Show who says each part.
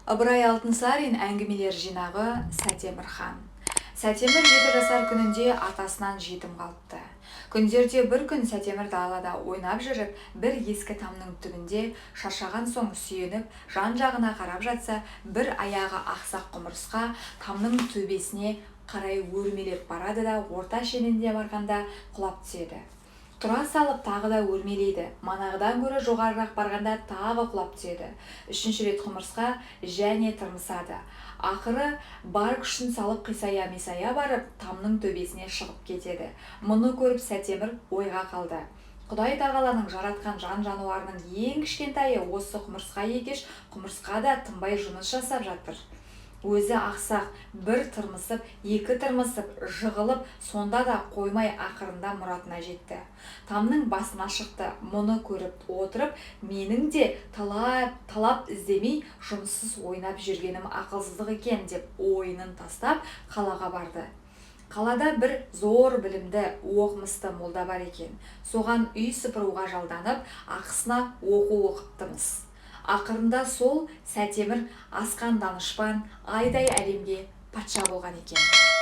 Speaker 1: Ыбырай Алтынсарин әңгімелер жинағы Сәтемір хан. Сәтемір 7 жасар күнінде атасынан жетім қалыпты. Күндерде бір күн Сәтемір далада ойнап жүріп, бір ескі тамның түбінде шаршаған соң сүйеніп, жан-жағына қарап жатса, бір аяғы ақсақ құмырсқа тамның төбесіне қарай өрмелеп барады да, орта шенінде барғанда құлап түседі. Тұра салып тағы да өрмелейді. Манағыдан гөрі жоғарырақ барғанда тағы құлап түседі. Үшінші рет құмырсқа және тырмысады. Ақыры бар күшін салып қисая-мисая барып, тамның төбесіне шығып кетеді. Мұны көріп Сәтемір ойға қалды. Құдай тағаланың жаратқан жан-жануарының ең кішкентайы осы құмырсқа екеш, құмырсқа да тынбай жұмыс жасап жатыр. Өзі ақсақ, бір тырмысып, екі тырмысып, жығылып, сонда да қоймай ақырында мұратына жетті. Тамның басына шықты. Мұны көріп отырып, менің де талап іздемей жұмыссыз ойнап жүргенім ақылсыздық екен деп ойынын тастап қалаға барды. Қалада бір зор білімді, оқымысты молда бар екен. Соған үй сыпыруға жалданып, ақысына оқу оқыптымыз. Ақырында сол Сәтемір асқан данышпан, айдай әлемге патша болған екен.